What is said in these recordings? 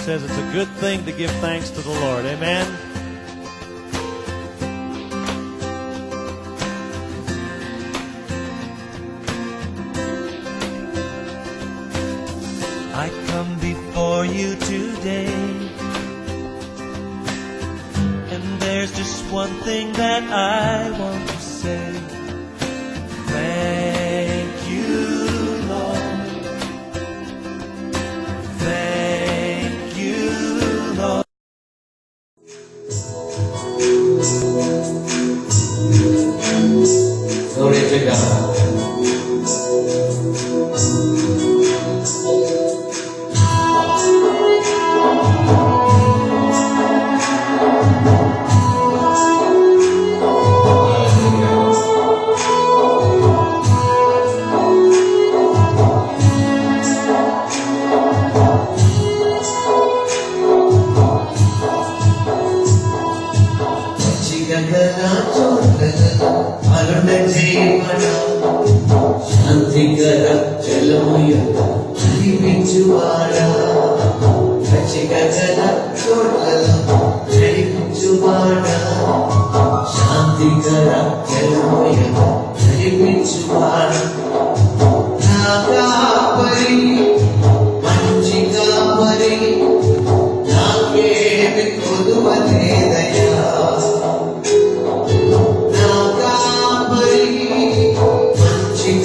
says it's a good thing to give thanks to the Lord. Amen? I come before you today, and there's just one thing that I want to say. Thank you, Lord. Thank you, Lord. Glory to God. శాంతికర జలమయ నడిపించువాడా రక్షికగల చోట్లలో నడిపించువాడా శాంతికర జలమయ నడిపించువాడా నా కాపరి మంచి కాపరి నాకేమి కొదువలేదయ్యా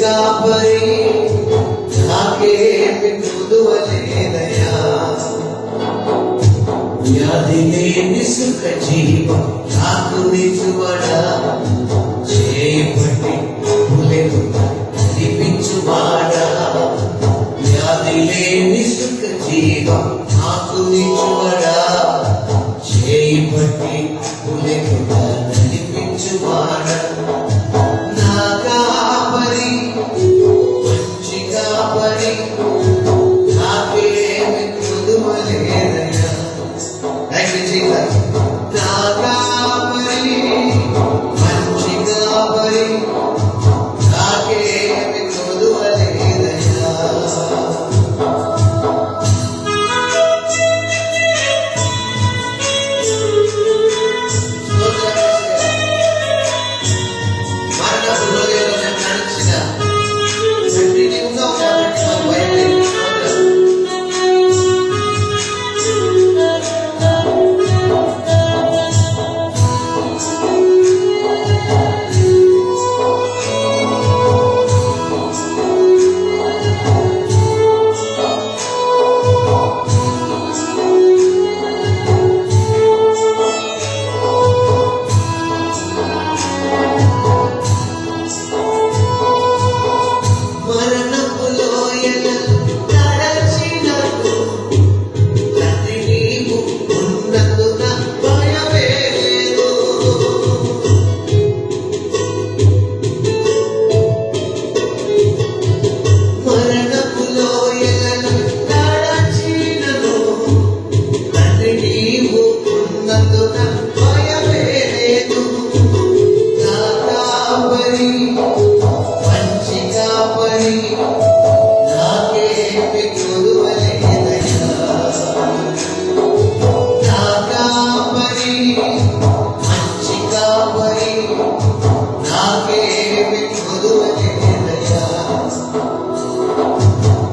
కాపరి నాకేమి కొదువలేదయ్యా వ్యాధి లేని సుఖ జీవం నాకు నిజువడా చేయబట్టి నడిపించువాడా వ్యాధి లేని సుఖ జీవం నాకు నిజువడా చేయబట్టి నడిపించువాడా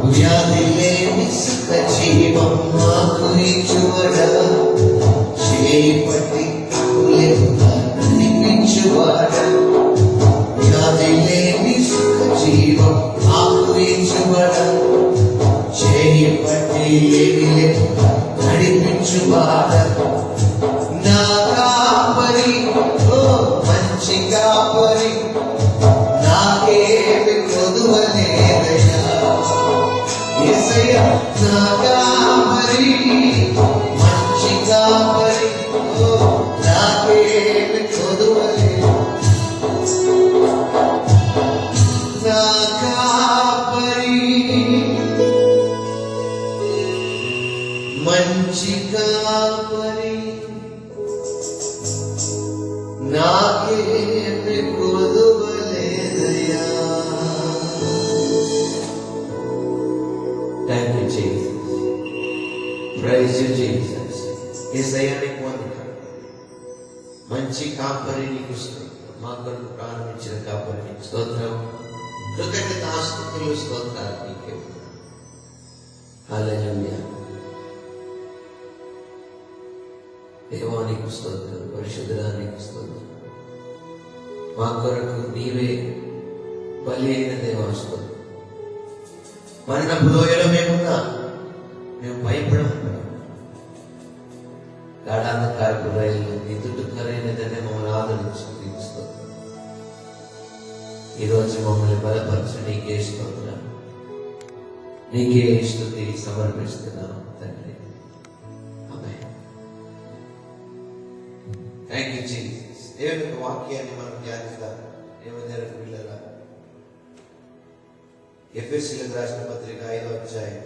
వ్యాధి లేని సుఖ జీవం నాకు నిజువడా చేపట్టి నడిపించువాడా వ్యాధి లేని సుఖ జీవం నాకు నిజువడా చేపట్టి నడిపించువాడా నా కాపరి ఓ మంచి కాపరి నాకేమి కొదువలేదయ్యా యేసయ్యా నా కాపరి మంచి కాపరి ఓ నాకేమి కొదువలేదు నా కాపరి మంచి కాపరి ప్రైజ్ యు జీసస్. యేసయ్య నీకు వందనాలు. మంచి కాపరి నీకు స్తోత్రం. మా కొరకు ప్రారంభించిన కాపరి నీకు స్తోత్రం. కృతజ్ఞతాస్తుతులు స్తోత్రాలు నీకే. హల్లెలూయా. దేవానికి స్తోత్రం, పరిశుద్ధానికి స్తోత్రం. మా కొరకు నీవే బలి అయిన దేవా స్తోత్రం. మరణపు లోయలో మేమున్నా మేము భయపడము. గాఢాంధకారపు రైలు నిదుటకరైనదనే మమ్మల్ని ఆదరించింది. ఈరోజు మమ్మల్ని బలపరచు. నీకే స్తోత్రం, నీకే స్తుతి సమర్పిస్తున్నాం తండ్రి. ఆమేన్. Thank you Jesus. దేవుని యొక్క వాక్యాన్ని మనం ధ్యానిద్దాం. దేవుని పిల్లల ఎఫెసీయులకు రాసిన పత్రిక 5వ అధ్యాయం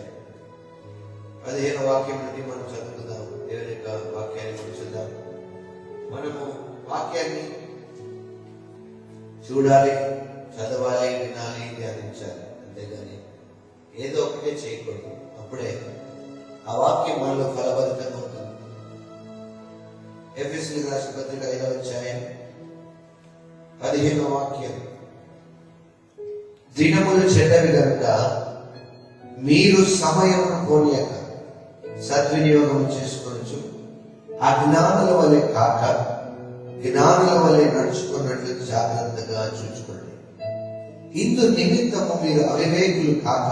15వ వాక్యం నుండి మనం చదువుకుందాం. దేవుని యొక్క వాక్యాన్ని మనం చూద్దాం. మనము వాక్యాన్ని చూడాలి, చదవాలి, వినాలి, ధ్యానించాలి. అంతేగాని ఏదో ఒకటే చేయకూడదు. అప్పుడే ఆ వాక్యం మనలో ఫలభరితంగా ఉంటుంది. ఎఫెసీయులకు రాసిన పత్రిక 5వ అధ్యాయం 15వ వాక్యం. దినములు చెడ్డవి కనుక మీరు సమయమును పోనీయక సద్వినియోగం చేసుకొనొచ్చు. అజ్ఞానుల వలె కాక జ్ఞానుల వలె నడుచుకున్నట్లు జాగ్రత్తగా చూసుకోండి. ఇందు నిమిత్తము మీరు అవివేకులు కాక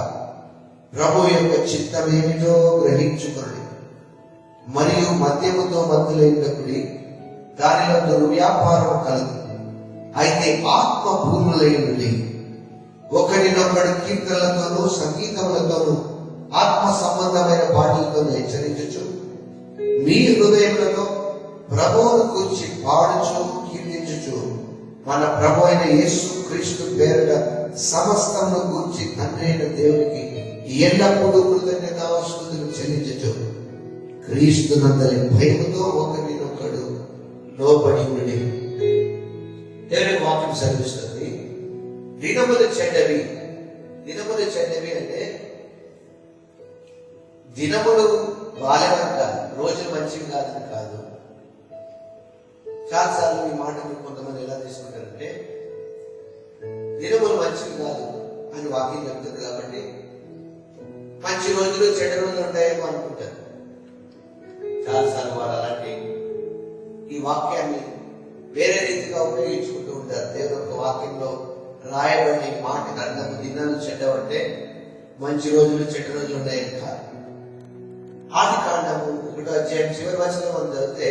ప్రభు యొక్క చిత్తమేమిటో గ్రహించుకోండి. మరియు మద్యముతో మత్తులైనకుడి, దానిలో దుర్వ్యాపారం కలదు. అయితే ఆత్మ పూర్ణులైనది ఒకరినొకడు కీర్తనలతోనూ సంగీతములతోనూ ఆత్మ సంబంధమైన పాటలతో హెచ్చరించచ్చు. మీ హృదయములలో ప్రభువును కూర్చి పాడుచు కీర్తించుచు మన ప్రభు అయిన యేసు క్రీస్తు పేరిట సమస్తమును కూర్చి తండ్రి అయిన దేవునికి ఎల్లప్పుడూ కృతజ్ఞతాస్తుతులు చెల్లించచ్చు. క్రీస్తునందలి భయముతో ఒకరినొకడు లోబడి ఉండి. దేవుని వాక్యం చదివిస్తుంది. దినములు చెడ్డవి. దినములు చెడ్డవి అంటే దినములు బాలేవని కాదు, రోజులు మంచివి కాదని కాదు. చాలాసార్లు ఈ మాటలు కొంతమంది ఎలా తీసుకుంటారంటే దినములు మంచివి కాదు అని వాక్యం చెప్తుంది కాబట్టి మంచి రోజులు చెడ్డ రోజులు ఉంటాయేమో అనుకుంటారు. చాలాసార్లు వాళ్ళు అలాంటి ఈ వాక్యాన్ని వేరే రీతిగా ఉపయోగించుకుంటూ ఉంటారు. దేవుని యొక్క వాక్యంలో రాయబడిన ఈ మాటకు అర్థం దినాలు చెడ్డవంటే మంచి రోజులు చెడ్డ రోజులు ఉన్నాయని కాదు. ఆది కాండము 1వ అధ్యాయం చివరి వచనం మనం చదివితే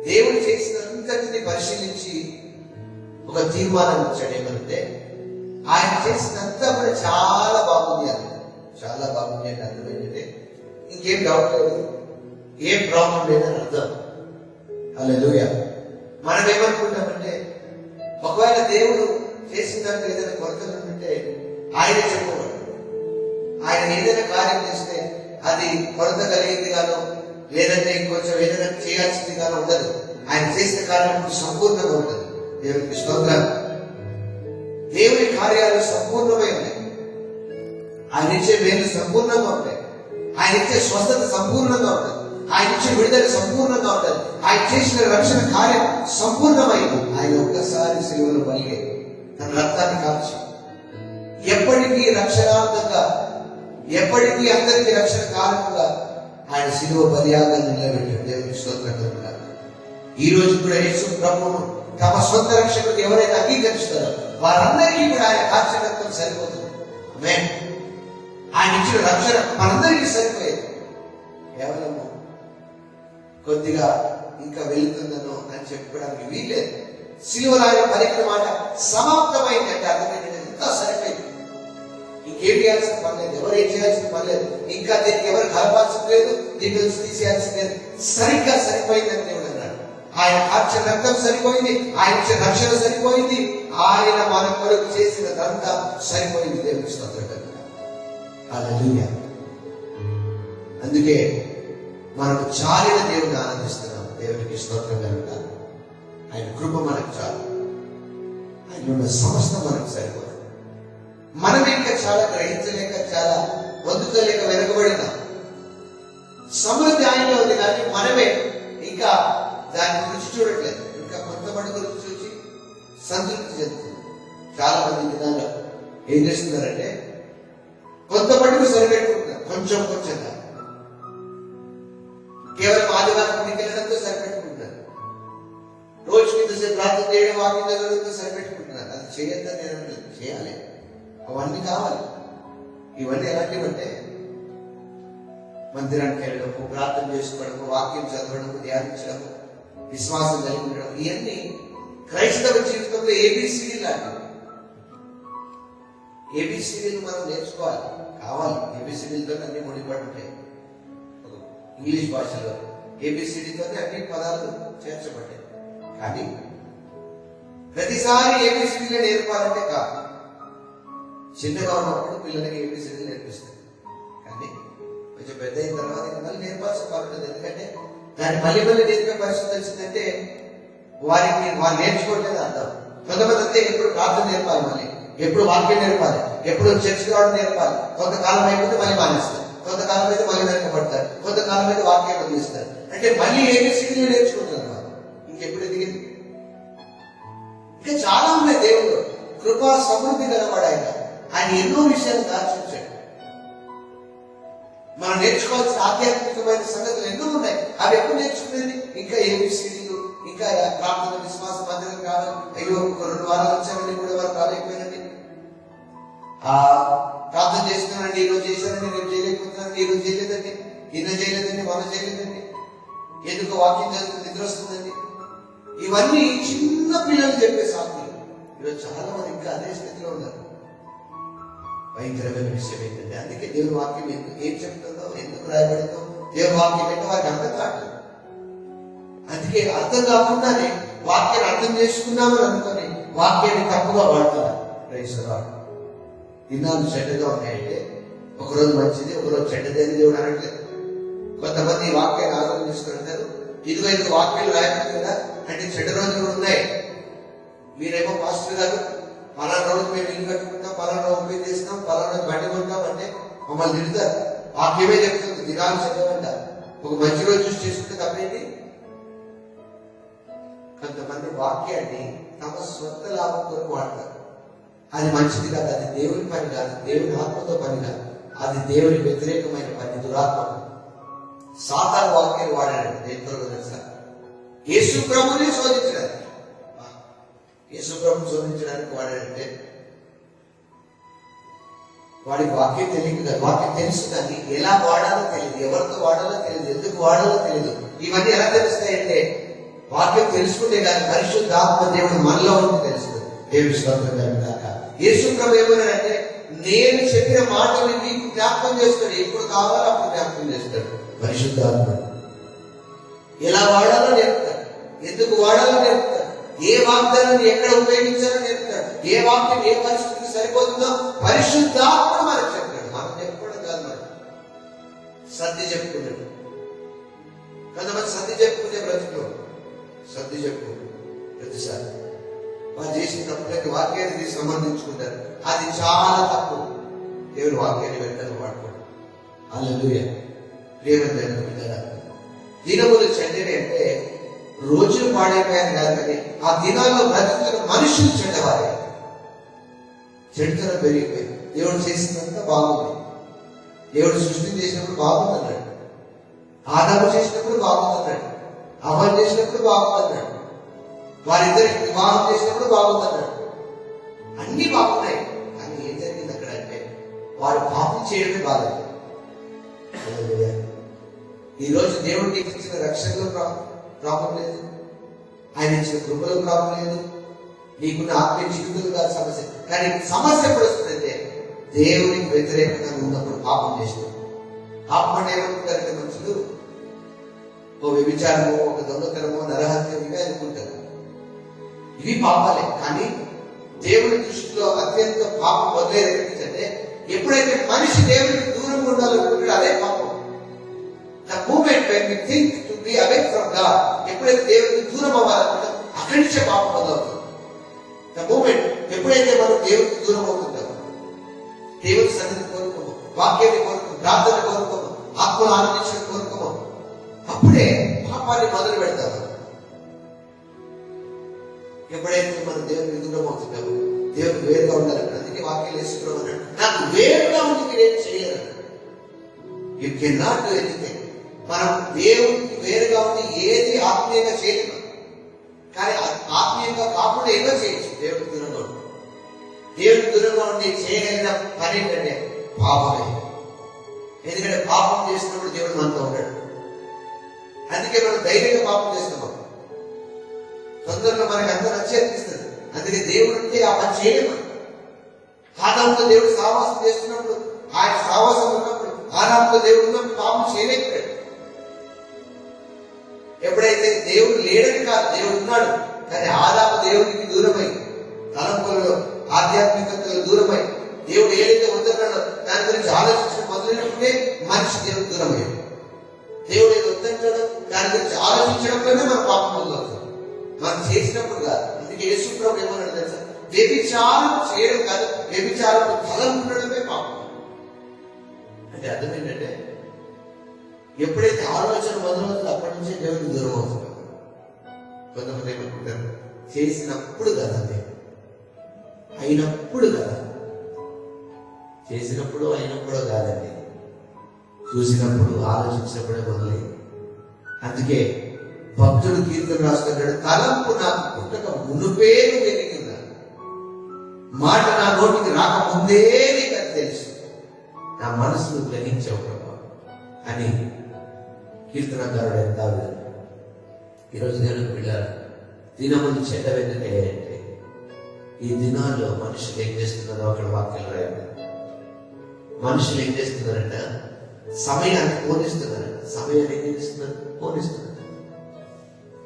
దేవుడు చేసినంతటిని పరిశీలించి ఒక తీర్మానం ఇచ్చాడు. ఏమంటే ఆయన చేసినంతా కూడా చాలా బాగుంది అని. చాలా బాగుంది అంటే అర్థం ఏంటంటే ఇంకేం డౌట్ లేదు, ఏం ప్రాబ్లం లేదని అర్థం. హల్లెలూయా. మనం ఏమనుకుంటామంటే ఒకవేళ దేవుడు చేసిన దాంట్లో ఏదైనా కొరతలు ఉంటే ఆయన చెప్పవాడు. ఆయన ఏదైనా కార్యం చేస్తే అది కొరత కలిగింది గానో లేదంటే ఇంకొంచెం ఏదైనా చేయాల్సింది గానో ఉండదు. ఆయన చేసిన కార్యం సంపూర్ణంగా ఉంటుంది. దేవునికి స్తోత్రం. దేవుని కార్యాలు సంపూర్ణమై ఉన్నాయి. ఆయన ఇచ్చే మేలు సంపూర్ణంగా ఉంటాయి. ఆయన ఇచ్చే స్వస్థత సంపూర్ణంగా ఉంటుంది. ఆయన ఇచ్చే విడుదల సంపూర్ణంగా ఉంటుంది. ఆయన చేసిన రక్షణ కార్యం సంపూర్ణమైంది. ఆయన ఒక్కసారి సిలువలో పలికే తన రక్తాన్ని కాల్చి ఎప్పటికీ రక్షణార్థంగా, ఎప్పటికీ అందరికీ రక్షణ కారణంగా ఆయన సిలువ బలియాగాన్ని నిలబెట్టాడు. దేవునికి స్తోత్రం. ఈ రోజు కూడా యేసు ప్రభువును తమ సొంత రక్షకుడు ఎవరైతే అంగీకరిస్తారో వారందరికీ కూడా ఆయన కాల్చిన రక్తం సరిపోతుంది. ఆమేన్. ఆయన ఇచ్చిన రక్షణ మనందరికీ సరిపోయేది. కేవలం కొద్దిగా ఇంకా వెళుతుందనో అని చెప్పడానికి వీల్లేదు. సిలువలో ఆయన పలికిన మాట సమాప్తమైంది అంటే అర్థమైంది, ఇంకా సరిపోయింది. ఇంకేం చేయాల్సిన పని లేదు, ఎవరు ఏం చేయాల్సిన పని లేదు, ఇంకా దీనికి ఎవరు కలపాల్సిన లేదు, దీని నుంచి తీసేయాల్సిన లేదు. సరిగ్గా సరిపోయిందని దేవుడు అన్నాడు. ఆయన కార్చిన రక్తం సరిపోయింది, ఆయన ఇచ్చిన రక్షణ సరిపోయింది, ఆయన మన కొరకు చేసినదంతా సరిపోయింది. దేవునికి స్తోత్రం. హల్లెలూయా. అందుకే మనకు చాలిన దేవుడిని ఆనందిస్తున్నాం. దేవునికి స్తోత్రం కలుగుతాం. ఆయన కృప మనకు చాలు. ఆయన ఉన్న సమస్త మనకు సరిపోదు. మనం ఇంకా చాలా గ్రహించలేక, చాలా పొందుకోలేక వెనుకబడినా సమృద్ధి ఆయనలో ఉంది, కానీ మనమే ఇంకా దాన్ని రుచి చూడట్లేదు. ఇంకా కొంతమంది రుచి చూసి సంతృప్తి చెందుతుంది. చాలా మంది విధాలు ఏం చేస్తున్నారంటే కొంతమందికి సరిపెట్టుకుంటున్నారు, కొంచెం కొంచెంగా కేవలం ఆదివారం వెళ్ళడంతో సరిపెట్టుకుంటున్నారు. రోజు కిందసేపు ప్రార్థన చేయడం, వాకింగ్ చదవడంతో సరిపెట్టుకుంటున్నారు. అది చేయొద్దని నేను అనలేదు, చేయాలి. అవన్నీ కావాలి. ఇవన్నీ ఎలాంటివంటే మందిరానికి వెళ్ళడము, ప్రార్థన చేసుకోవడము, వాక్యం చదవడము, ధ్యానించడము, విశ్వాసం కలిగి ఉండడం, ఇవన్నీ క్రైస్తవ జీవితంలో ఏబిసిడి లాంటివి. ఏబిసిడీలు మనం నేర్చుకోవాలి, కావాలి. ఏబిసిడీలతో అన్ని ముడిపడి ఉంటాయి. ఇంగ్లీష్ భాషలో ఏబిసిడితోనే అన్ని పదాలు చేర్చబడ్డాయి. కానీ ప్రతిసారి ఏబిసిడీలే నేర్పాలంటే కాదు. చిన్నగా ఉన్నప్పుడు పిల్లలకి ఏబిసిడీలు నేర్పిస్తారు, కానీ కొంచెం పెద్ద అయిన తర్వాత మళ్ళీ నేర్పాల్సిన పని ఉంటుంది. ఎందుకంటే దాన్ని మళ్ళీ నేర్పే పరిస్థితి వచ్చిందంటే వారు నేర్చుకోవట్లేదు అర్థం. కొంతమంది అంతే ఎప్పుడు ప్రార్థన నేర్పాలి, మళ్ళీ ఎప్పుడు వాక్యం నేర్పాలి, ఎప్పుడు చర్చ్ రావడం నేర్పాలి. కొంతకాలం అయిపోతే మళ్ళీ మానేస్తారు, కొంతకాలం అయితే మళ్ళీ వెనకబడతారు, కొంతకాలం అయితే వాక్యం వదిలిస్తారు. అంటే మళ్ళీ ఏబిసిడీలు నేర్చుకుంటారు వాళ్ళు. ఇంకెప్పుడు ఎదిగింది? ఇంకా చాలా ఉన్నాయి. దేవుడు కృపా సమృద్ధి గలవాడు ఆయన. ఆయన ఎన్నో విషయాలు దాచించాడు. మనం నేర్చుకోవాల్సిన ఆధ్యాత్మికమైన సంగతులు ఎన్నో ఉన్నాయి. అవి ఎప్పుడు నేర్చుకునేది? ఇంకా ఏబిసిడీలు, ఇంకా ప్రార్థన, విశ్వాస మందిరం కాదు. అయ్యో 2 వారాలు వచ్చామని కూడా వారు రాలేకపోయినది. ప్రార్థన చేస్తున్నానండి, ఈరోజు చేశానండి, రేపు చేయలేకపోతున్నానండి, ఈరోజు చేయలేదండి, నిన్న చేయలేదండి, మొన్న చేయలేదండి, ఎందుకు వాక్యం చదువుతుంది, నిద్ర వస్తుందండి. ఇవన్నీ చిన్న పిల్లలు చెప్పే సాకులు. ఈరోజు చాలా మంది ఇంకా అదే స్థితిలో ఉన్నారు. భయంకరమైన విషయం ఏంటంటే అందుకే దేవుని వాక్యం ఏం చెప్తుందో, ఎందుకు రాయబడిందో దేవుని వాక్యం ఏంటో వారికి అర్థం కాదు. అందుకే అర్థం కాకుండానే వాక్యాన్ని అర్థం చేసుకున్నామని అనుకొని వాక్యాన్ని తప్పుగా వాడుతున్నారు. క్రైస్తవాడు దినాలు చెడ్డగా ఉన్నాయంటే ఒకరోజు మంచిది, ఒకరోజు చెడ్డది అని దేవుడు అనట్లేదు. కొంతమంది వాక్యాన్ని ఆలోచన చేసుకుంటారు. ఇదిగో ఇది వాక్యాలు రాయబడి కదా అంటే చెడ్డ రోజులు కూడా ఉన్నాయి. మీరేమో పాస్టర్ గారు పలానా రోజు మేము ఇల్లు కట్టుకుంటాం, పలానా ఓపెన్ చేస్తాం, పలానా బండి కొంటాం అంటే మమ్మల్ని తిడతారు. వాక్యమే చెప్తుంది దినాలు చెడ్డమంట. ఒక మంచి రోజు చూసి చేసుకుంటే తప్పేంటి? కొంతమంది వాక్యాన్ని తమ స్వంత లాభం కొరకు వాడతారు. అది మంచిది కాదు, అది దేవుని పని కాదు, దేవుని ఆత్మతో పని కాదు, అది దేవుని వ్యతిరేకమైన పని, దురాత్మకు. సాతాను వాక్యాలు వాడాడు. దేంతో తెలుసా? యేసు ప్రభుని శోధించడానికి. యేసు ప్రభుని శోధించడానికి వాడాడంటే వాడికి వాక్యం తెలియదు కదా. వాక్యం తెలుసు కానీ ఎలా వాడాలో తెలియదు, ఎవరితో వాడాలో తెలియదు, ఎందుకు వాడాలో తెలియదు. ఇవన్నీ ఎలా తెలుస్తాయంటే వాక్యం తెలుసుకుంటే కానీ పరిశుద్ధాత్మ దేవుడు మనలో ఉంది తెలుస్తుంది. దేవుడి స్తోత్రం కాక. యేసు ప్రభు ఏమన్నాడంటే నేను చెప్పిన మాటలు నీకు జ్ఞాపకం చేస్తాడు. ఎప్పుడు కావాలో అప్పుడు జ్ఞాపకం చేస్తాడు. పరిశుద్ధాత్మ ఎలా వాడాలో నేర్పుతాడు, ఎందుకు వాడాలో నేర్పుతాడు, ఏ వాగ్దానాన్ని ఎక్కడ ఉపయోగించాలో నేర్పుతాడు, ఏ వాక్యం ఏ పరిస్థితికి సరిపోతుందో పరిశుద్ధాత్మ మనకు చెప్తాడు. మనం చెప్పుకోవడం కాదు, మనం సర్ది చెప్పుకున్నాడు. కొంతమంది సర్ది చెప్పుకునే బ్రతుకు, సర్ది చెప్పు ప్రతిసారి వారు చేసిన తప్పులకి వాక్యాన్ని తీసి సమర్థించుకుంటారు. అది చాలా తప్పు. దేవుడు వాక్యాన్ని వెంటనే వాడుకోండి. హల్లెలూయా. ప్రియమైన బిడ్డలారా, దినములు చెడ్డవి అంటే రోజులు పాడైపోయారు కాదు, కానీ ఆ దినాల్లో బ్రతుకుతున్న మనుషులు చెడ్డవారే. చెడుతనం పెరిగిపోయింది. దేవుడు చేసినంత బాగుంది. దేవుడు సృష్టి చేసినప్పుడు బాగుందన్నాడు, ఆదాము చేసినప్పుడు బాగుందన్నాడు, అవ్వ చేసినప్పుడు బాగుందన్నాడు, వారిద్దరికి వివాహం చేసినప్పుడు బాగుందన్నాడు. అన్ని బాగున్నాయి. కానీ ఏం జరిగింది అక్కడ అంటే వారు పాపం చేయడమే బాగాలేదు. ఈ రోజు దేవుడు నీకు ఇచ్చిన రక్షణలో ప్రాబ్లం లేదు, ఆయన ఇచ్చిన కృపలో ప్రాబ్లం లేదు, నీకున్న ఆత్మీయ జీవితంలో కాదు సమస్య. కానీ సమస్య ఎప్పుడు వస్తుందంటే దేవునికి వ్యతిరేకంగా ఉన్నప్పుడు పాపం చేసినాం. పాపం అంటే ఏమనుకుంటారంటే మనుషులు ఓ వ్యభిచారమో, ఒక దొంగతనమో, నరహత్యం ఇవే అనుకుంటారు. ఇవి పాపాలే. కానీ దేవుని దృష్టిలో అత్యంత పాపం వదిలేదు ఏంటంటే ఎప్పుడైతే మనిషి దేవునికి దూరంగా ఉండాలనుకుంటాడో అదే పాపం. The moment when we think to be away from God, ఎప్పుడైతే దేవునికి దూరం అవ్వాలనుకుంటాం అక్కడి నుంచే పాపం మొదలవుతుంది. The moment ఎప్పుడైతే మనం దేవునికి దూరం అవుతుంటామో, దేవుని సన్నిధిని కోరుకోము, వాక్యాన్ని కోరుకోము, ప్రార్థన కోరుకోము, ఆత్మను ఆనందించడం కోరుకోము, అప్పుడే పాపాన్ని మొదలు పెడతాము. ఎప్పుడైతే మనం దేవునికి దూరం అవుతున్నాము, దేవునికి వేరుగా ఉండాలంటే, అందుకే వాక్యం వేసుకున్నాం అన్నాడు, నాకు వేరుగా ఉంది మీరేం చేయలేరు. You can not do anything. మనం దేవునికి వేరుగా ఉండి ఏది ఆత్మీయంగా చేయలేము, కానీ ఆత్మీయంగా కాకుండా ఏదో చేయొచ్చు. దేవునికి దూరంగా ఉండి, దేవునికి దూరంగా ఉండి చేయగలిగిన పని ఏంటంటే పాపమే. ఎందుకంటే పాపం చేసినప్పుడు దేవుడు మనతో ఉన్నాడు. అందుకే మనం ధైర్యంగా పాపం చేస్తున్నాం. తొందరలో మనకి అంత నచ్చేస్తుంది. అందుకే దేవుడు ఉంటే ఆ పని చేయలేము. ఆదాముతో దేవుడు సావాసం చేస్తున్నప్పుడు, ఆయన సావాసం ఉన్నప్పుడు, ఆదాముతో దేవుడు ఉన్నప్పుడు పాపం చేయలేకపోయాడు. ఎప్పుడైతే దేవుడు లేడని కాదు, దేవుడు ఉన్నాడు, కానీ ఆదాము దేవుడికి దూరమై, తలంపులలో ఆధ్యాత్మికతలో దూరమై, దేవుడు ఏదైతే వద్దన్నాడో దాని గురించి ఆలోచించడం మొదలైనప్పుడే మనిషి దేవుడు దూరమయ్యాడు. దేవుడు ఏదో వద్దంటాడో దాని గురించి ఆలోచించడంలోనే మన పాపం మొదలవుతుంది, మనం చేసినప్పుడు కాదు. అందుకే యేసు ప్రభువు ఏమన్నాడు తెలుసా? వ్యభిచారం చేయడం కాదు, వ్యభిచారం ఫలం ఉండడమే పాపం. అంటే అర్థం ఏంటంటే, ఎప్పుడైతే ఆలోచన మొదలవుతుందో అప్పటి నుంచే దేవుడికి దూరం అవుతుంది. కొంతమంది ఏమనుకుంటారు, చేసినప్పుడు కదా, అయినప్పుడు కదా. చేసినప్పుడు అయినప్పుడు కాదండి, చూసినప్పుడు ఆలోచించినప్పుడే మొదలైంది. అందుకే భక్తుడు కీర్తన రాస్తున్నాడు, తలంపు నాకు పుట్టక మునుపే వెలిగిందా, మాట నా నోటికి రాకముందే నీకు అది తెలుసు, నా మనసును గ్రహించావు ప్రభా అని కీర్తనకారుడు దావీదు. ఈరోజు దేవునికి పిల్లలు, దినములు చెడ్డవెందుకే అంటే, ఈ దినాల్లో మనుషులు ఏం చేస్తున్నారో అక్కడ వాక్యాలు రాయాలి. మనుషులు ఏం చేస్తున్నారంట, సమయాన్ని పోనిస్తున్నారంట. సమయాన్ని ఏం చేస్తున్నారు? పోనిస్తున్నారు.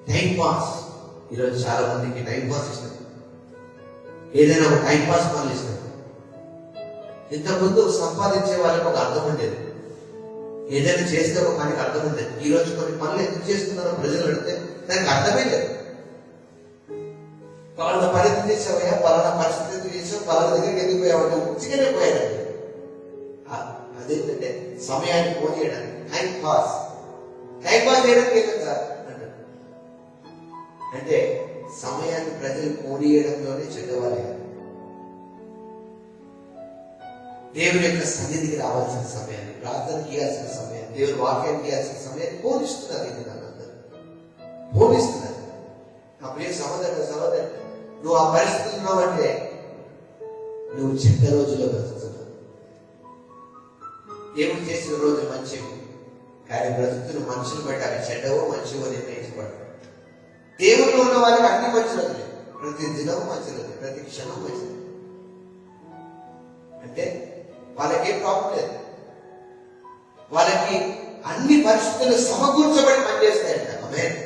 Time pass. ఈరోజు చాలా మందికి టైం పాస్ ఇస్తారు, ఏదైనా ఒక టైం పాస్ పనులు ఇస్తారు. ఇంతకుముందు సంపాదించే వాళ్ళకి ఒక అర్థం ఉండేది, ఏదైనా చేస్తే ఒక పనికి అర్థం ఉండేది. ఈ రోజు కొన్ని పనులు ఎందుకు చేస్తున్నారో ప్రజలు అడిగితే దానికి అర్థమే లేదు. పలానా పరిస్థితి చేసావయ్యా, పలానా పరిస్థితి చేసావు, పలానా దగ్గరికి ఎందుకు పోయావంటే ఉచిగానే పోయాడండి. అదేంటంటే సమయాన్ని పోనీయడానికి, టైం పాస్. టైం పాస్ చేయడానికి ఏం సార్ అంటే, సమయాన్ని ప్రజలు పోనీయడంలోనే చెడ్డవాలి. దేవుని యొక్క సన్నిధికి రావాల్సిన సమయాన్ని, ప్రార్థనకి ఇవ్వాల్సిన సమయాన్ని, దేవుని వాక్యానికి ఇవ్వాల్సిన సమయాన్ని పోనిస్తున్నారు. ఇది అందరూ పోనిస్తున్నారు. నా ప్రియ సహోదరు, నువ్వు ఆ పరిస్థితులు ఉన్నావంటే నువ్వు చెడ్డ రోజుల్లో బ్రతుకుతున్నావు. దేవుడు చేసిన రోజు మంచివి, కానీ బ్రతుకుతున్న మనుషులు బట్టి అవి చెడ్డవో మంచివో నిర్ణయించబడతాయి. దేవుళ్ళు ఉన్న వారికి అన్ని మంచి రోజులే, ప్రతి దినం మంచి రోజులే, ప్రతి క్షణం మంచి. అంటే వాళ్ళకేం ప్రాబ్లం లేదు, వాళ్ళకి అన్ని పరిస్థితులు సమకూర్చబడి పనిచేస్తాయంట. ఆమేన్.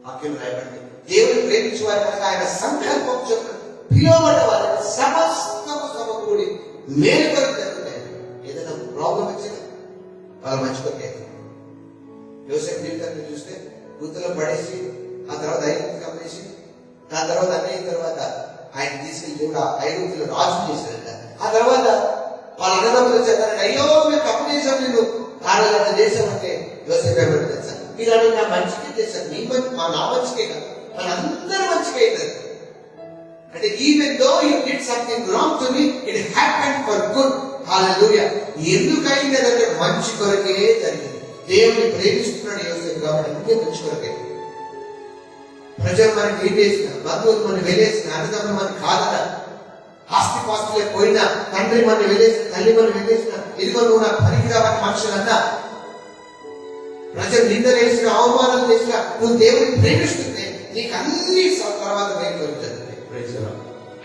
వాక్యం రాయబడింది, దేవుని ప్రేమించే వారి కనుక ఆయన సంకల్పం చొప్పున పిలువబడ్డ వారికి సమస్తము సమకూడి మేలు కొరకు జరుగుతాయి. ఏదైనా ప్రాబ్లం వచ్చినా వాళ్ళు మంచి కొరకే. యోసేపు జీవితాన్ని చూస్తే గుర్తులో పడేసి, ఆ తర్వాత ఐగుప్తుకి అమ్మేసి, ఆ తర్వాత అన్నయ్యిన తర్వాత ఆయన తీసుకెళ్లి దేవుడు ఐగుప్తులో రాజు చేశారంట. ఆ తర్వాత వాళ్ళ అన్నదమ్ములు చెప్పారంటే, అయ్యో మేము తప్పు చేశాం, నేను కారణంగా చేశామంటే యోసేపు ఏమంటే తెలుసా, మీరు నా మంచికే చేశారు, నీ మంచి నా మంచికే కాదు, మన అందరి మంచిగా అవుతుంది. అంటే even though you did something wrong to me, it happened for good. హల్లెలూయా. ఎందుకైంది అంటే మంచి కొరకే జరిగింది. దేవుని ప్రేమిస్తున్నాడు యోసేపు కాబట్టి అందుకే మంచి కొరకే. ప్రజలు మనకి వెళ్ళేసిన, బంధువులు మనం వెళ్ళేసిన, అన్నదమ్ములు మనకి కాదన, ఆస్తి పాస్తులే పోయినా, తండ్రి మనం వెళ్ళేసిన, తల్లి మనం వెళ్ళేసిన, ఇదిగో నువ్వు నాకు పనికిరావని మనుషులన్నా, ప్రజలు నిందలేసిన, అవమానం చేసిన, నువ్వు దేవుని ప్రేమిస్తుంటే నీకు అన్ని తర్వాత మేలు కలుగుతుంది.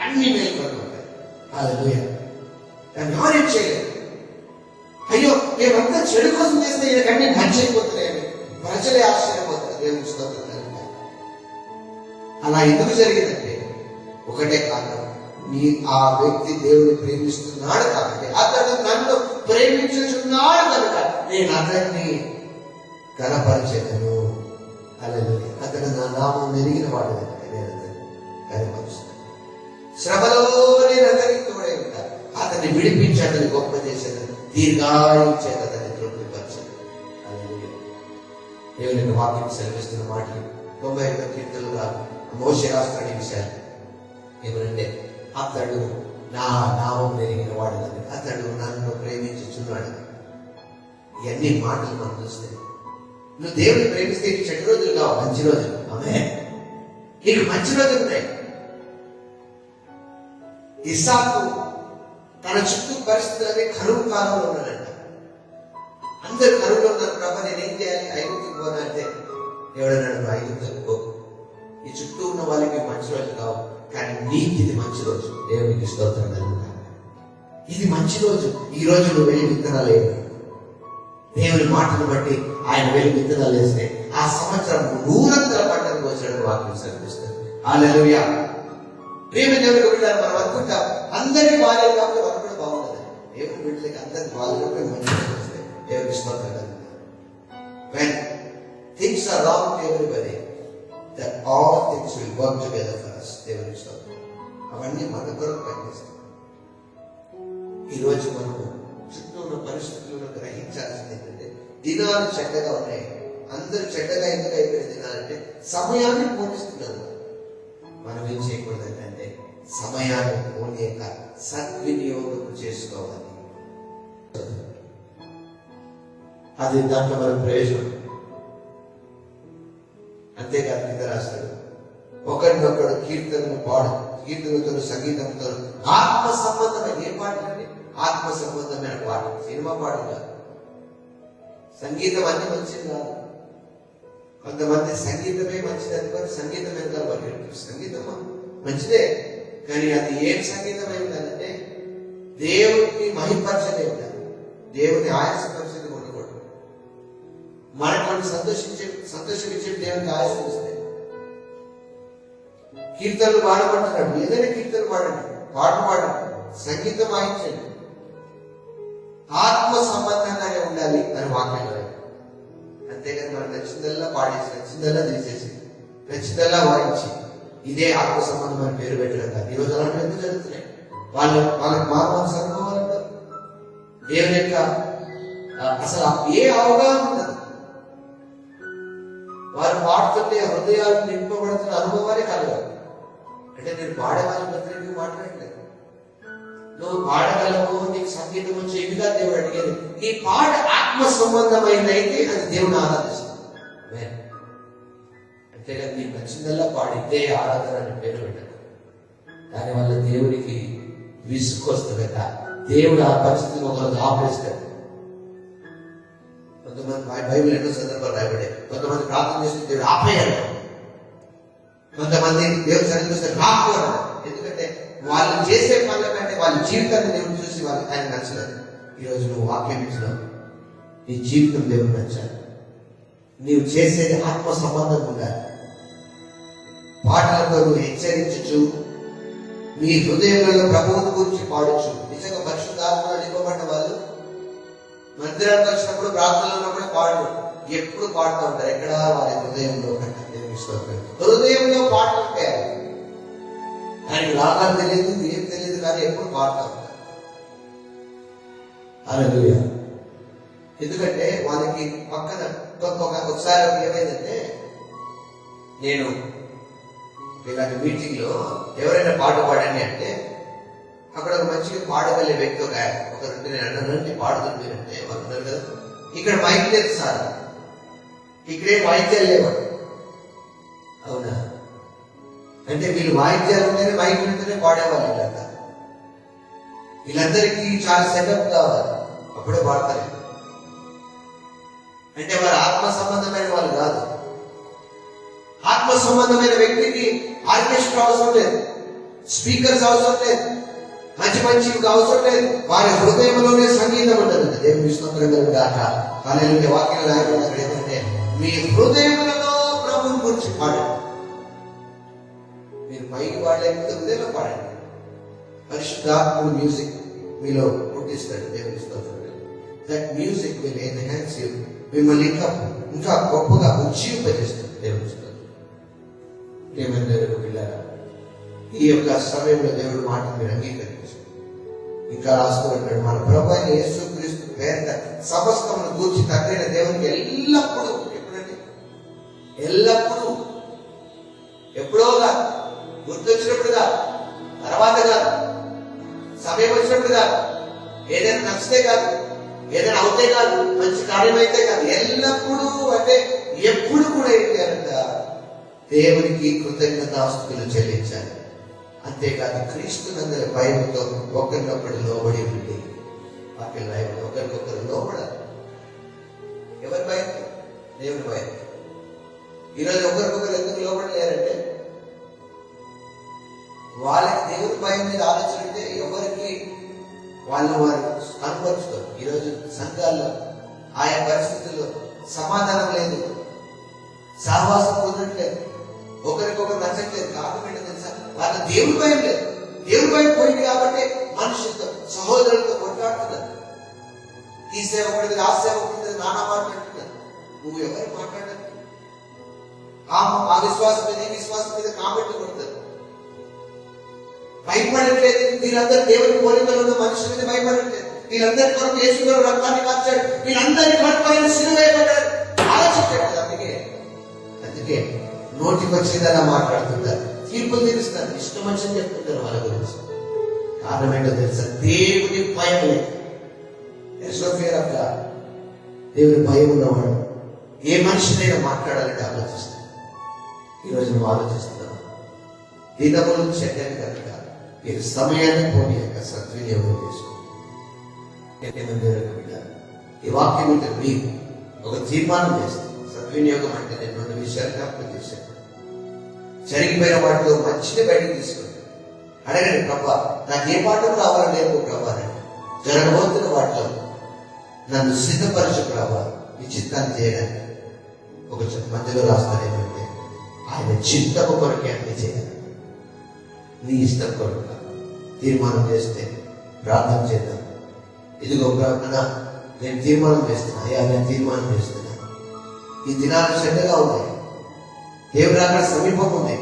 అన్ని మేలు కలుగుతాయి. హల్లెలూయా. దాన్ని ఎవరేం చేయలేదు. అయ్యో మేమంతా చెడు కోసం చేస్తే ఈయనకన్నీ మంచి అయిపోతున్నాయని ప్రజలే ఆశ్చర్యపోతారు. దేవుని స్తోత్రం. అలా ఎందుకు జరిగిందంటే ఒకటే కారణం, ఆ వ్యక్తి దేవుని ప్రేమిస్తున్నాడు కాబట్టి, అతడు నన్ను ప్రేమించుచున్నాడు కనుక నేను అతన్ని కనపరిచేదను. హల్లెలూయా. అతడు నా నామం ఎరిగిన వాడు కనుక నేను అతన్ని కనపరుస్తాను. శ్రమలో నేను అతనికి తోడే ఉంటాను. అతన్ని విడిపించి అతన్ని గొప్ప చేసేది, దీర్ఘాయువు చేత అతన్ని తృప్తిపరచదు. హల్లెలూయా. దేవుని యొక్క వాక్యం సెలవిస్తున్న మాటలు 91వ కీర్తనలుగా మోషే రాస్తాడు ఈ విషయాలు. ఏమనంటే అతడు నా నామం పెరిగిన వాడు, అతడు నన్ను ప్రేమించుచున్నాడు. ఇవన్నీ మాటలు మనం చూస్తే నువ్వు దేవుని ప్రేమిస్తే నీకు చెడు రోజులు కావు, మంచి రోజులు. ఆమె నీకు మంచి రోజులు ఉన్నాయి. ఇస్సాకు తన చుట్టూ పరిస్థితులన్నీ కరువు కాలంలో ఉన్నాడంట. అందరు కరువులో ఉన్నారు. ప్రభా నేనేం చేయాలి? ఐగుప్తుకు పోనా అంటే ఎవడన్నాడు? ఐగుప్తుకు పో. ఈ చుట్టూ ఉన్న వాళ్ళకి మంచి రోజు కావు, కానీ నీకు ఇది మంచి రోజు. దేవునికి స్తోత్రం కలుగుతాను. ఇది మంచి రోజు. ఈ రోజు నువ్వు వెళ్ళి విత్తనాలు వేయాలి. దేవుని మాటను బట్టి ఆయన వెళ్ళి విత్తనాలు వేస్తే ఆ సంవత్సరం 100 పంటకు వచ్చాడు వాక్యం సరిపిస్తుంది. హల్లెలూయా. ప్రేమ దేవునికి వెళ్ళారు. మనం అనుకుంటాం అందరికీ బాగాలేదు కాబట్టి మనం కూడా బాగుంటుంది. దేవుని బిడ్డలకి అందరికి బాగాలేకపోయి మంచి వస్తాయి. దేవునికి స్తోత్రం కలుగుతాను. When things are wrong to everybody, that all things will work together for us. దేవునికి స్తోత్రం. అవన్నీ మన కొరకు పనిచేస్తాయి. ఈరోజు మనము చుట్టూ ఉన్న పరిస్థితులను గ్రహించాల్సింది ఏంటంటే దినాలు చెడ్డగా ఉన్నాయి. అందరూ చెడ్డగా ఎందుకు అయిపోయిన దినాలంటే సమయాన్ని పోలిస్తున్నారు. మనం ఏం చేయకూడదంటే సమయాన్ని పోనీయక సద్వినియోగం చేసుకోవాలి. అది దాంట్లో మన ప్రయోజనం. అంతేకాదు కింద రాస్తాడు, ఒకరినొకడు కీర్తనలతో సంగీతంతో ఆత్మ సంబంధమైన ఏ పాటలండి? ఆత్మ సంబంధమైన పాట, సినిమా పాటలు కాదు. సంగీతం అన్ని మంచిది కాదు. కొంతమంది సంగీతమే మంచిది అనుకోని సంగీతం ఎంత పరిగెడుతుంది. సంగీతం మంచిదే, కానీ అది ఏం సంగీతం అయిందంటే దేవుడిని మహిమపరచదే ఉండాలి. దేవుని ఆయాసపరిచేది ఉండకూడదు. మనకు సంతోషించే దేవునికి ఆయాసం ఇస్తే కీర్తనలు పాడమంటున్నాడు. ఏదైనా కీర్తనలు పాడండి, పాటలు పాడండి, సంగీతం వాయించండి. ఆత్మ సంబంధంగానే ఉండాలి అని వాక్యంలో. అంతేగాని మనకు నచ్చిందల్లా పాడేసి, నచ్చిందల్లా తీసేసి, నచ్చిందల్లా వాయించి ఇదే ఆత్మ సంబంధం అని పేరు పెట్టడం కాదు. ఈరోజు అలాంటివి ఎందుకు జరుగుతున్నాయి? వాళ్ళకి మానవానికి అనుభవాలు, దేవుని యొక్క అసలు ఏ అవగాహన ఉండదు. వారు పాడుతుంటే హృదయాలు నింపబడుతున్న అనుభవాలే కలగాలి. అంటే నేను పాడేవాళ్ళని బతికి మాట్లాడలేదు. నువ్వు పాడగలవు, నీకు సంగీతం వచ్చే ఇదిగా దేవుడు అడిగేది. నీ పాట ఆత్మ సంబంధమైనదైతే అది దేవుని ఆరాధిస్తుంది. అంతేగాని నీకు నచ్చిందల్లా పాడితే ఆరాధన అని పేరు పెట్టదు. దానివల్ల దేవుడికి విసుకొస్తుంది కదా. దేవుడు ఆ పరిస్థితిని ఒకరోజు ఆపేస్తాడు. కొంతమంది బైబిల్ ఎన్నో సందర్భాలు రాయబడే, కొంతమంది ప్రార్థన చేస్తే దేవుడు ఆపేయాలి, కొంతమంది దేవుడు సన్నిధిస్తే రాకపోవడం. ఎందుకంటే వాళ్ళు చేసే పనుల కంటే వాళ్ళ జీవితాన్ని దేవుడు చూసి వాళ్ళకి ఆయన నచ్చలేదు. ఈరోజు నువ్వు వాక్యం ఇచ్చినావు, నీ జీవితం దేవుడు నచ్చాలి. నీవు చేసేది ఆత్మ సంబంధం ఉండాలి. పాటలతో నువ్వు హెచ్చరించు, నీ హృదయంలో ప్రభువుని గురించి పాడచ్చు. నిజంగా పరిశుద్ధాత్మలో నింపబడిన వాళ్ళు మందిరానికి వచ్చినప్పుడు, ప్రార్థనలో ఉన్నప్పుడు పాడు, ఎప్పుడు పాడుతూ ఉంటారు. ఎక్కడ వారి హృదయంలో హృదయంలో పాటలు ఉంటాయి. ఆయనకు రాగాలు తెలియదు, ఏం తెలియదు, కానీ ఎప్పుడు పాడుతూ ఉంటారు. హల్లెలూయా. ఎందుకంటే వాళ్ళకి పక్కన ఒకసారి ఏమైందంటే, నేను ఇలాంటి మీటింగ్ లో ఎవరైనా పాట పాడండి అంటే అక్కడ ఒక మంచిగా పాడగలిగే వ్యక్తి ఒకరుంటే నేను అన్నానంటే పాడుతుంది అంటే వాళ్ళు అన్నారు కదా, ఇక్కడ మైక్ లేదు సార్, ఇక్కడే వాయిద్యాలు లేవాడు. అవునా? అంటే వీళ్ళు వాయిద్యాలు ఉంటేనే మైక్ ఉంటేనే పాడేవాళ్ళు. వీళ్ళంతా వీళ్ళందరికీ చాలా సెటప్ కావాలి, అప్పుడే పాడతారు. అంటే వారు ఆత్మ సంబంధమైన వాళ్ళు కాదు. ఆత్మ సంబంధమైన వ్యక్తికి ఆర్కెస్ట్రా అవసరం లేదు, స్పీకర్స్ అవసరం లేదు, మంచి అవసరం లేదు. వారి హృదయంలోనే సంగీతం ఉంటుంది. దేవుని స్తోత్రం గాక. హల్లెలూయా. వాక్యం రాయబడినప్పుడు ఏంటంటే మీ హృదయంలో ప్రభువుని గురించి పాడండి. మీరు పైకి పాడలేకపోతే హృదయంలో పాడండి. పరిశుద్ధాత్ముడు మ్యూజిక్ మీలో పుట్టిస్తాడు. దేవుని స్తోత్రం. That music will enhance you, మిమ్మల్ని ఇంకా గొప్పగా ఉజ్జీవింపజేస్తుంది. దేవుని స్తోత్రం. ఏమైనా దేవుడు పిల్లారా, ఈ యొక్క సమయంలో దేవుడు మాట మీరు అంగీకరించారు. ఇంకా రాస్తూ ఉంటాడు, మన ప్రభు అయిన యేసుక్రీస్తు పేరిట సమస్తమును గూర్చి తండ్రైన దేవునికి ఎల్లప్పుడూ ఎప్పుడంటే ఎల్లప్పుడూ, ఎప్పుడోగా, గుర్తొచ్చినప్పుడుగా, తర్వాత కాదు, సమయం వచ్చినప్పుడు కాదు, ఏదైనా నచ్చితే కాదు, ఏదైనా అవుతే కాదు, మంచి కార్యమైతే కాదు, ఎల్లప్పుడూ అంటే ఎప్పుడు కూడా ఏం చేయాలంట? దేవునికి కృతజ్ఞతాస్తుతులు చెల్లించాలి. అంతేకాదు క్రీస్తునందరి భయంతో ఒకరినొకరు లోబడి ఉండి, ఒకరికొకరు లోబడాలి. ఎవరి భయం? దేవుని భయం. ఈరోజు ఒకరికొకరు ఎందుకు లోబడలేరంటే, వాళ్ళకి దేవుని భయం మీద ఆలోచన అంటే ఎవరికి వాళ్ళు వారు కనపరుచుకోరు. ఈరోజు సంఘాల్లో ఆయా పరిస్థితుల్లో సమాధానం లేదు, సహవాసం కుదరట్లేదు, ఒకరికొకరు నచ్చట్లేదు. కారణం ఏంటో తెలుసా? వాళ్ళ దేవుని భయం లేదు. దేవుని భయం పోయింది కాబట్టి మనుషులతో, సహోదరులతో కొట్లాడుతున్నారు. ఈ సేవకుడి మీద, ఆ సేవకుడి మీద నానా మాట్లాడుతున్నారు. నువ్వు ఎవరు మాట్లాడాలి? ఆ విశ్వాసం మీద, ఈ విశ్వాసం మీద కామెంట్లు కొడతారు. భయపడట్లేదు. వీళ్ళందరూ దేవుని పోలికలో ఉన్న మనుషుల మీద భయపడట్లేదు. వీళ్ళందరి కొరకు యేసు గారు రక్తాన్ని కార్చాడు, వీళ్ళందరి కొరకు ఆయన సిలువ వేయబడ్డాడు. ఆలోచించట్లేదు. అందుకే నోటికి వచ్చేదలా మాట్లాడుతుంటారు, తీర్పులు తీరుస్తారు, ఇష్టం వచ్చింది చెప్తుంటారు వాళ్ళ గురించి. కారణం ఏంటో తెలుసా? దేవుని భయం లేదు. దేవుని భయం ఉన్నవాడు ఏ మనిషినైనా మాట్లాడాలంటే ఆలోచిస్తాడు. ఈరోజు నువ్వు ఆలోచిస్తున్నావు. దినములు చెడ్డని కనుక మీరు సమయాన్ని పోనీ యొక్క సద్వినియోగం చేసుకోండి. ఈ వాక్యం అంటే మీరు ఒక తీర్మానం చేస్తారు. సద్వినియోగం అంటే నేను 2 విషయాలు జ్ఞాపకం చేశాను. జరిగిపోయిన వాటిలో మంచిగా బయటకు తీసుకోండి. అడగండి, ప్రభా నాకు ఏ పాఠం రావాలని లేదు ప్రభా, జరగబోతున్న వాటిలో నన్ను సిద్ధపరచు ప్రభా, ఈ చిత్తాన్ని చేయడానికి. ఒక మధ్యలో రాస్తాను ఏమంటే, ఆయన చిత్తము కొరకే అన్ని చేయాలి, నీ ఇష్టం కొరకు. తీర్మానం చేస్తే ప్రార్థన చేద్దాం. ఇదిగో ప్రార్థన, నేను తీర్మానం చేస్తున్నా. అయ్యా, నేను తీర్మానం చేస్తున్నా. ఈ దినాలు చెడ్డగా ఉన్నాయి, దేవుడు అక్కడ సమీపం ఉంది.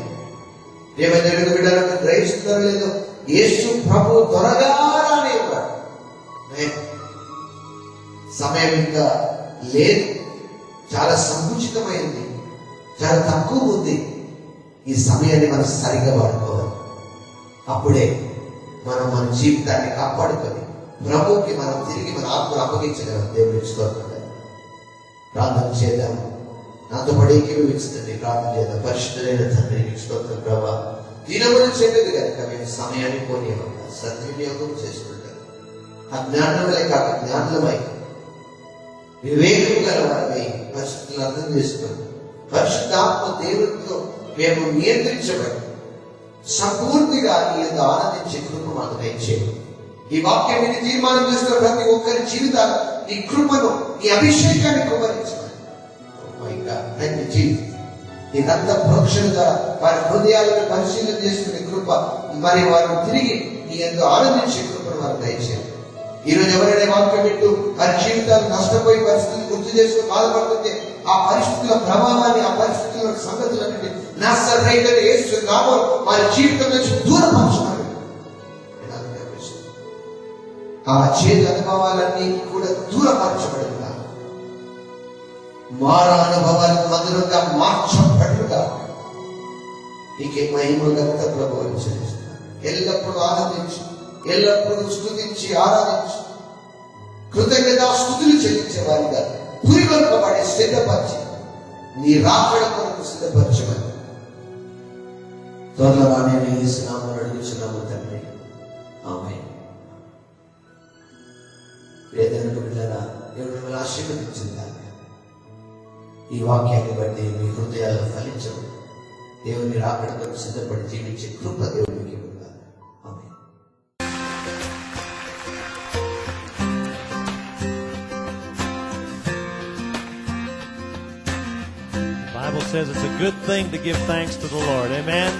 ఏమైనా బిడ్డలను గ్రహిస్తున్నారో లేదో, యేసు ప్రభు త్వరగా రానే ఉన్నాడు. సమయం ఇంకా లేదు, చాలా సంకుచితమైంది, చాలా తక్కువ ఉంది. ఈ సమయాన్ని మనం సరిగ్గా వాడుకోవాలి. అప్పుడే మనం మన జీవితాన్ని కాపాడుకొని ప్రభుకి మనం తిరిగి మన ఆత్మను అప్పగించగలం. దేవుడికి స్తోత్రం. ప్రార్థన చేద్దాం. నాతో పడేకి ఇస్తుంది. ప్రార్థన చేద్దాం. పరిశుద్ధులైన తండ్రి, నీకు స్తోత్రం ప్రభా. దినములు చెడ్డది కనుక మేము సమయాన్ని పోనీయకుండా సద్వినియోగం చేసుకుంటాం. అజ్ఞానములే కాక జ్ఞానులమై, వివేకం గల వారమై పరిస్థితులను అర్థం చేసుకొని, పరిశుద్ధాత్మ దేవుడితో మేము నియంత్రించబడి సంపూర్తిగా నీ యొక్క ఆనందించే కృప మాకు దయచేయండి. ఈ వాక్యం విని తీర్మానం చేస్తున్న ప్రతి ఒక్కరి జీవితాలు నీ కృపను, నీ అభిషేకాన్ని కుమరించమని, ప్రతి జీవితం నీ రక్త ప్రోక్షణగా వారి హృదయాలను పరిశీలన చేసుకునే కృప, మరి వారు తిరిగి నీ ఎంతో ఆనందించే కృపను వారు దయచేయండి. ఈరోజు ఎవరైనా వాక్యం వింటూ వారి జీవితాలు నష్టపోయి పరిస్థితులు గుర్తు చేసుకుని బాధపడుతుంటే, ఆ పరిస్థితుల ప్రభావాన్ని, ఆ పరిస్థితుల సంగతులన్నింటి నజరేయుడైన యేసు నామములో వారి జీవితం నుంచి దూరపరచమని, ఆ చేదు అనుభవాలన్నీ కూడా దూరపరచబడుగా, మార అనుభవాలు మధురంగా మార్చబడుగా, నీకే మహిమ ఘనత ప్రభువును చెల్లిస్తున్నాను. ఎల్లప్పుడూ ఆనందించు, ఎల్లప్పుడూ స్తుతించి ఆరాధించు, కృతజ్ఞతా స్తుతులు చెల్లించే వారిగా పురిగొల్పబడి సిద్ధపరిచి నీ రాకడ కొరకు సిద్ధపరచమని త్వరలో రానే యేసు నామములో అడుగుచున్నాము తండ్రి, ఆమేన్. వేదనకు బిడ్డలారా, దేవుడు మిమ్మల్ని ఆశీర్వదించిందాక ఈ వాక్యాన్ని బట్టి మీ హృదయాలను ఫలించవు. దేవుని రాకడ కొరకు సిద్ధపడి జీవించే కృప దేవునికి ఉందా. ఆమేన్. The Bible says it's a good thing to give thanks to the Lord. Amen.